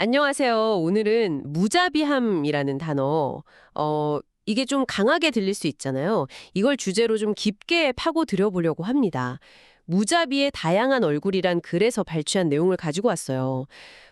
안녕하세요. 오늘은 무자비함이라는 단어, 이게 좀 강하게 들릴 수 있잖아요. 이걸 주제로 좀 깊게 파고 들여보려고 합니다. 무자비의 다양한 얼굴이란 글에서 발췌한 내용을 가지고 왔어요.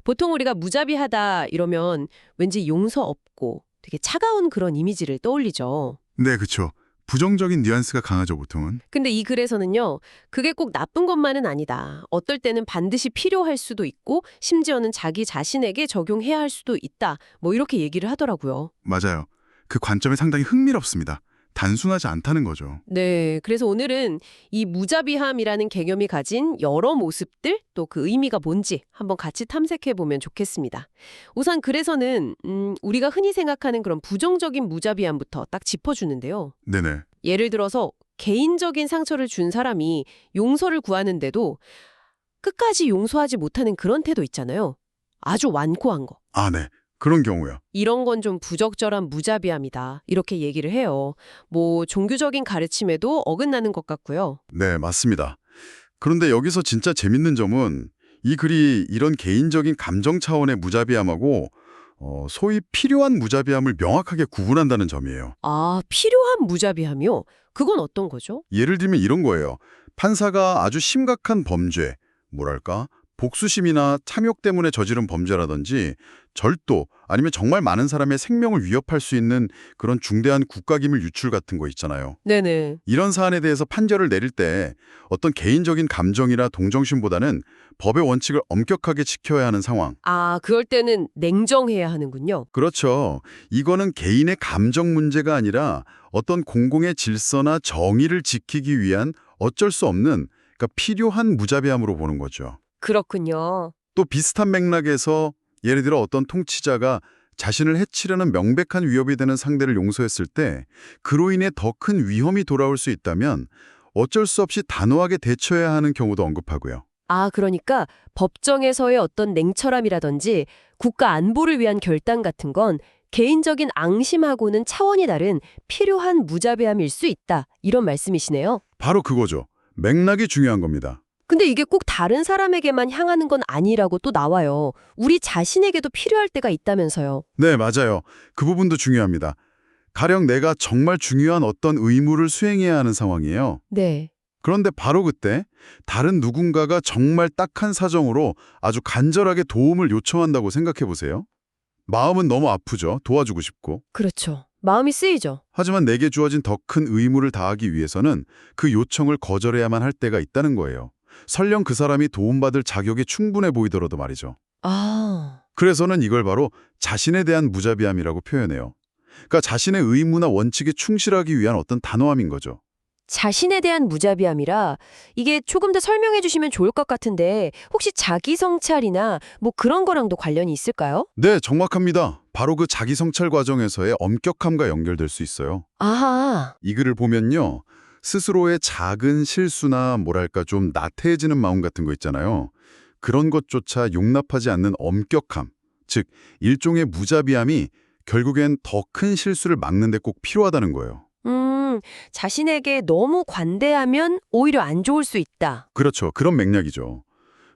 보통 우리가 무자비하다 이러면 왠지 용서 없고 되게 차가운 그런 이미지를 떠올리죠. 네, 그쵸. 부정적인 뉘앙스가 강하죠, 보통은. 근데 이 글에서는요, 그게 꼭 나쁜 것만은 아니다. 어떨 때는 반드시 필요할 수도 있고, 심지어는 자기 자신에게 적용해야 할 수도 있다. 뭐 이렇게 얘기를 하더라고요. 맞아요. 그 관점이 상당히 흥미롭습니다. 단순하지 않다는 거죠. 네, 그래서 오늘은 이 무자비함이라는 개념이 가진 여러 모습들, 또 그 의미가 뭔지 한번 같이 탐색해 보면 좋겠습니다. 우선 글에서는 우리가 흔히 생각하는 그런 부정적인 무자비함부터 딱 짚어주는데요. 네네. 예를 들어서 개인적인 상처를 준 사람이 용서를 구하는데도 끝까지 용서하지 못하는 그런 태도 있잖아요. 아주 완고한 거. 아, 네. 그런 경우요. 이런 건 좀 부적절한 무자비함이다. 이렇게 얘기를 해요. 뭐 종교적인 가르침에도 어긋나는 것 같고요. 네, 맞습니다. 그런데 여기서 진짜 재밌는 점은 이 글이 이런 개인적인 감정 차원의 무자비함하고 소위 필요한 무자비함을 명확하게 구분한다는 점이에요. 아, 필요한 무자비함이요? 그건 어떤 거죠? 예를 들면 이런 거예요. 판사가 아주 심각한 범죄, 뭐랄까, 복수심이나 탐욕 때문에 저지른 범죄라든지 절도 아니면 정말 많은 사람의 생명을 위협할 수 있는 그런 중대한 국가기밀 유출 같은 거 있잖아요. 네네. 이런 사안에 대해서 판결을 내릴 때 어떤 개인적인 감정이나 동정심보다는 법의 원칙을 엄격하게 지켜야 하는 상황. 아, 그럴 때는 냉정해야 하는군요. 그렇죠. 이거는 개인의 감정 문제가 아니라 어떤 공공의 질서나 정의를 지키기 위한 어쩔 수 없는, 그러니까 필요한 무자비함으로 보는 거죠. 그렇군요. 또 비슷한 맥락에서 예를 들어 어떤 통치자가 자신을 해치려는 명백한 위협이 되는 상대를 용서했을 때 그로 인해 더 큰 위험이 돌아올 수 있다면 어쩔 수 없이 단호하게 대처해야 하는 경우도 언급하고요. 아, 그러니까 법정에서의 어떤 냉철함이라든지 국가 안보를 위한 결단 같은 건 개인적인 앙심하고는 차원이 다른 필요한 무자비함일 수 있다. 이런 말씀이시네요. 바로 그거죠. 맥락이 중요한 겁니다. 근데 이게 꼭 다른 사람에게만 향하는 건 아니라고 또 나와요. 우리 자신에게도 필요할 때가 있다면서요. 네, 맞아요. 그 부분도 중요합니다. 가령 내가 정말 중요한 어떤 의무를 수행해야 하는 상황이에요. 네. 그런데 바로 그때 다른 누군가가 정말 딱한 사정으로 아주 간절하게 도움을 요청한다고 생각해 보세요. 마음은 너무 아프죠. 도와주고 싶고. 그렇죠. 마음이 쓰이죠. 하지만 내게 주어진 더 큰 의무를 다하기 위해서는 그 요청을 거절해야만 할 때가 있다는 거예요. 설령 그 사람이 도움받을 자격이 충분해 보이더라도 말이죠. 아. 그래서는 이걸 바로 자신에 대한 무자비함이라고 표현해요. 그러니까 자신의 의무나 원칙에 충실하기 위한 어떤 단호함인 거죠. 자신에 대한 무자비함이라 이게 조금 더 설명해 주시면 좋을 것 같은데 혹시 자기 성찰이나 뭐 그런 거랑도 관련이 있을까요? 네, 정확합니다. 바로 그 자기 성찰 과정에서의 엄격함과 연결될 수 있어요. 아하. 이 글을 보면요. 스스로의 작은 실수나 뭐랄까 좀 나태해지는 마음 같은 거 있잖아요. 그런 것조차 용납하지 않는 엄격함, 즉 일종의 무자비함이 결국엔 더 큰 실수를 막는 데 꼭 필요하다는 거예요. 자신에게 너무 관대하면 오히려 안 좋을 수 있다. 그렇죠. 그런 맥락이죠.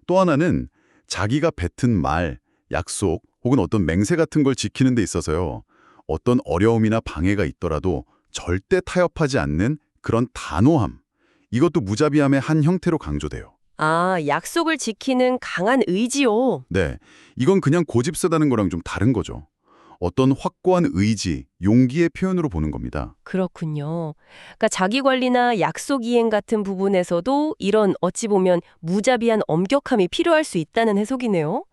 또 하나는 자기가 뱉은 말, 약속 혹은 어떤 맹세 같은 걸 지키는 데 있어서요. 어떤 어려움이나 방해가 있더라도 절대 타협하지 않는 그런 단호함. 이것도 무자비함의 한 형태로 강조돼요. 아, 약속을 지키는 강한 의지요. 네, 이건 그냥 고집세다는 거랑 좀 다른 거죠. 어떤 확고한 의지, 용기의 표현으로 보는 겁니다. 그렇군요. 그러니까 자기 관리나 약속 이행 같은 부분에서도 이런 어찌 보면 무자비한 엄격함이 필요할 수 있다는 해석이네요.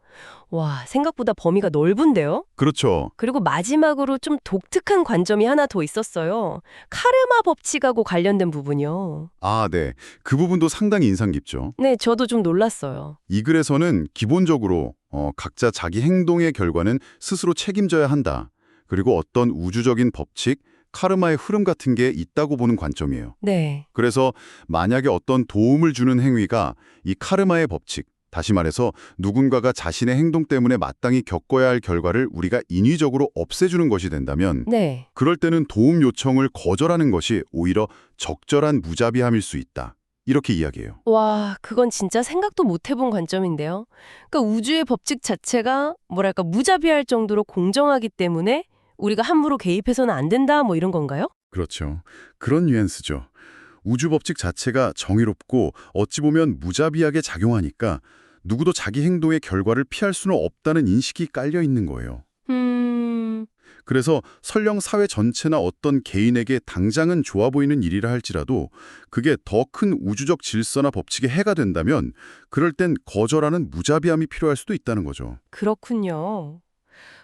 와, 생각보다 범위가 넓은데요? 그렇죠. 그리고 마지막으로 좀 독특한 관점이 하나 더 있었어요. 카르마 법칙하고 관련된 부분이요. 아, 네. 그 부분도 상당히 인상 깊죠. 네, 저도 좀 놀랐어요. 이 글에서는 기본적으로 각자 자기 행동의 결과는 스스로 책임져야 한다. 그리고 어떤 우주적인 법칙, 카르마의 흐름 같은 게 있다고 보는 관점이에요. 네. 그래서 만약에 어떤 도움을 주는 행위가 이 카르마의 법칙, 다시 말해서 누군가가 자신의 행동 때문에 마땅히 겪어야 할 결과를 우리가 인위적으로 없애주는 것이 된다면 네. 그럴 때는 도움 요청을 거절하는 것이 오히려 적절한 무자비함일 수 있다. 이렇게 이야기해요. 와, 그건 진짜 생각도 못 해본 관점인데요. 그러니까 우주의 법칙 자체가 뭐랄까 무자비할 정도로 공정하기 때문에 우리가 함부로 개입해서는 안 된다 뭐 이런 건가요? 그렇죠. 그런 뉘앙스죠. 우주 법칙 자체가 정의롭고 어찌 보면 무자비하게 작용하니까 누구도 자기 행동의 결과를 피할 수는 없다는 인식이 깔려 있는 거예요. 그래서 설령 사회 전체나 어떤 개인에게 당장은 좋아 보이는 일이라 할지라도 그게 더 큰 우주적 질서나 법칙에 해가 된다면 그럴 땐 거절하는 무자비함이 필요할 수도 있다는 거죠. 그렇군요.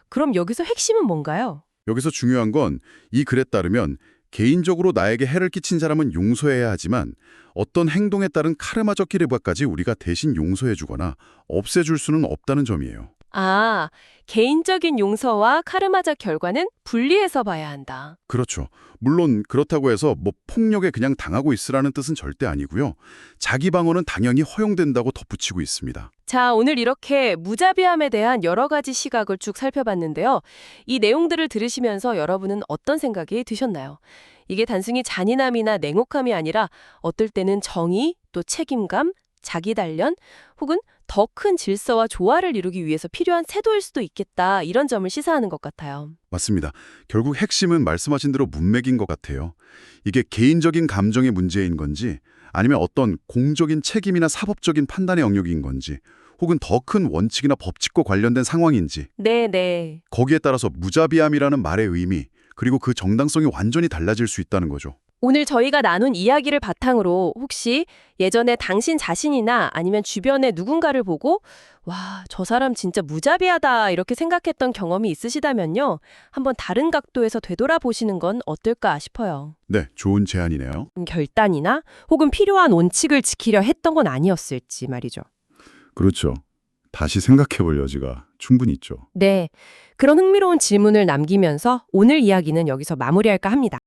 그럼 여기서 핵심은 뭔가요? 여기서 중요한 건 이 글에 따르면 개인적으로 나에게 해를 끼친 사람은 용서해야 하지만 어떤 행동에 따른 카르마적 기회까지 우리가 대신 용서해주거나 없애줄 수는 없다는 점이에요. 아, 개인적인 용서와 카르마적 결과는 분리해서 봐야 한다. 그렇죠. 물론 그렇다고 해서 뭐 폭력에 그냥 당하고 있으라는 뜻은 절대 아니고요. 자기 방어는 당연히 허용된다고 덧붙이고 있습니다. 자, 오늘 이렇게 무자비함에 대한 여러 가지 시각을 쭉 살펴봤는데요. 이 내용들을 들으시면서 여러분은 어떤 생각이 드셨나요? 이게 단순히 잔인함이나 냉혹함이 아니라 어떨 때는 정의, 또 책임감, 자기 단련, 혹은 더 큰 질서와 조화를 이루기 위해서 필요한 태도일 수도 있겠다, 이런 점을 시사하는 것 같아요. 맞습니다. 결국 핵심은 말씀하신 대로 문맥인 것 같아요. 이게 개인적인 감정의 문제인 건지 아니면 어떤 공적인 책임이나 사법적인 판단의 영역인 건지 혹은 더 큰 원칙이나 법칙과 관련된 상황인지 네. 거기에 따라서 무자비함이라는 말의 의미 그리고 그 정당성이 완전히 달라질 수 있다는 거죠. 오늘 저희가 나눈 이야기를 바탕으로 혹시 예전에 당신 자신이나 아니면 주변의 누군가를 보고 와, 저 사람 진짜 무자비하다 이렇게 생각했던 경험이 있으시다면요. 한번 다른 각도에서 되돌아보시는 건 어떨까 싶어요. 네, 좋은 제안이네요. 결단이나 혹은 필요한 원칙을 지키려 했던 건 아니었을지 말이죠. 그렇죠. 다시 생각해 볼 여지가 충분히 있죠. 네, 그런 흥미로운 질문을 남기면서 오늘 이야기는 여기서 마무리할까 합니다.